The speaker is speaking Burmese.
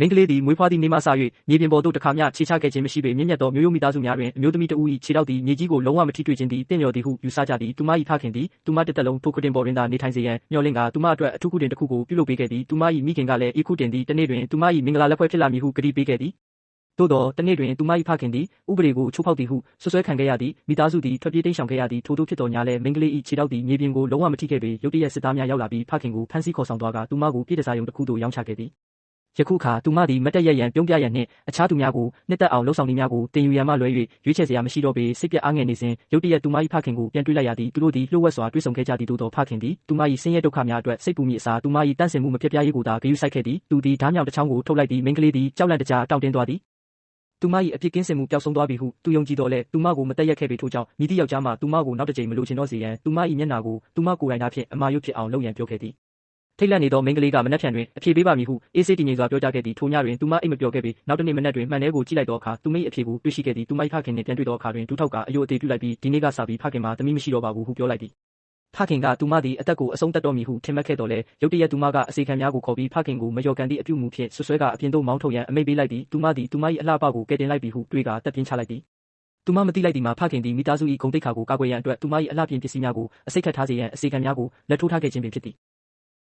မိန်းကလေးသည်မွေးဖွားသည့်နေ့မှစ၍မြေပြင်ပေါ်သို့တစ်ခါမျှခြေချခဲ့ခြင်းမရှိပေမြင့်မြတ်သောမျိုးရိုးမိသားစုများတွင်အမျိုးသမီးတစ်ဦး၏ခြေထောက်သည်မြေကြီးကိုလုံးဝမထိတွေ့ခြင်းသည်တင့်လျော်သည်ဟုယူဆကြသည်သူမ၏ဖခင်သည်သူမတစ်သက်လုံးထိုခုတင်ပေါ်တွင်သာနေထိုင်စေရန်မျှော်လင့်ကာသူမအတွက်အထူးခုတင်တစ်ခုကိုပြုလုပ်ပေးခဲ့သည်သူမ၏မိခင်ကလည်းဤခုတင်သည်တစ်နေ့တွင်သူမ၏မင်္ဂလာလက်ဖွဲ့ဖြစ်လာမည်ဟုကတိပေးခဲ့သည်သို့သောတနေ့တွင်သူမ၏ဖခင်သည်ဥပဒေကိုချိုးဖောက်သည်ဟုဆွဆွဲခံခဲ့ရသည်မိသားစုသည်ထွက်ပြေးတိမ်းရှောင်ခဲ့ရသည်ထို့သို့ဖြစ်တော်ညာလဲမိန်းကလေး၏ခြေထောက်သည်မြေပြင်ကိုလုံးဝမထိခဲ့ပေရုတ်တရက်စစ်သားများရောက်လာပြီးဖခင်ကိုဖမ်းဆီးခေါ်ဆောင်သွားကာသူမကိုပြည်တစားရုံတစ်ခုသို့ရောင်းချခဲ့သည်ယခုအခါသူမသည်မတ်တက်ရက်ရန်ပြုံးပြရန်နှင့်အခြားသူများကိုနှစ်သက်အောင်လှုပ်ဆောင်သည်များကိုတင်ယူရန်မှလွဲ၍ရွေးချယ်စရာမရှိတော့ပေစိတ်ပြတ်အားငယ်နေစဉ်ရုတ်တရက်သူမ၏ဖခင်ကိုပြန်တွေ့လိုက်ရသည်သူတို့သည်လျှို့ဝှက်စွာတွေ့ဆုံခဲ့ကြသည်သို့သောဖခင်သည်သူမ၏ဆင်းရဲဒုက္ခများအတွက်စိတ်ပူမိအစားသူမ၏တန့်စင်မှုမပြတ်ပြားရေးကိုသာဂရုစိုက်ခဲ့သည်သူသည်ဓားမြောင်တစ်ချောင်းကိုထုတ်လိုက်သည်မိန်းကလေးသည်ကြောက်လန့်တကြားတောင့်တင်းသွားသည်သူမ၏အပြစ်ကင်းစင်မှုပျောက်ဆုံးသွားပြီဟုသူယုံကြည်တော်လဲသူမကိုမတက်ရက်ခဲ့ပေထို့ကြောင့်မိသည့်ယောက်ျားမှသူမကိုနောက်တစ်ကြိမ်မလိုချင်တော့စေရန်သူမ၏မျက်နှာကိုသူမကိုယ်တိုင်သားဖြင့်အမာရွတ်ဖြစ်အောင်လုပ်ရန်ပြောခဲ့သည်ထိတ်လန့်နေသောမိန်းကလေးကမနက်ဖြန်တွင်အဖြေပေးပါမည်ဟုအေးဆေးတည်ငြိမ်စွာပြောကြားခဲ့သည်ထိုညတွင်သူမအိပ်မပျော်ခဲ့ပေနောက်တစ်နေ့မနက်တွင်မှန်ထဲကိုကြည့်လိုက်သောအခါသူမ၏အဖြေကိုတွေ့ရှိခဲ့သည်သူမ၏ဖခင်နှင့်ပြန်တွေ့သောအခါတွင်ဒူးထောက်ကအယိုအသေးပြုလိုက်ပြီးဒီနေ့ကစပြီးဖခင်မှာသမီးမရှိတော့ပါဘူးဟုပြောလိုက်သည်ဖခင်ကသူမသည်အသက်ကိုအဆုံးသတ်တော်မည်ဟုထင်မှတ်ခဲ့တော်လဲရုတ်တရက်သူမကအစေခံများကိုခေါ်ပြီးဖခင်ကိုမလျော်ကန်သည့်အပြုမူဖြင့်ဆွဆွဲကအပြင်သို့မောင်းထုတ်ရန်အမိန့်ပေးလိုက်သည်သူမသည်သူမ၏အလှပကိုကယ်တင်လိုက်ပြီဟုတွေးကာတပ်ပြင်းချလိုက်သည်သူမမသိလိုက်သည်မှာဖခင်သည်မိသားစု၏ဂုဏ်သိက္ခာကိုကာကွယ်ရန်အတွက်သူမ၏အလှပြင်ပစ္စည်းများကိုအစိတ်ခတ်ထားစေရန်အစေခံများကိုလက်ထိုးထားခဲ့ခြင်းပင်ဖြစ်သည်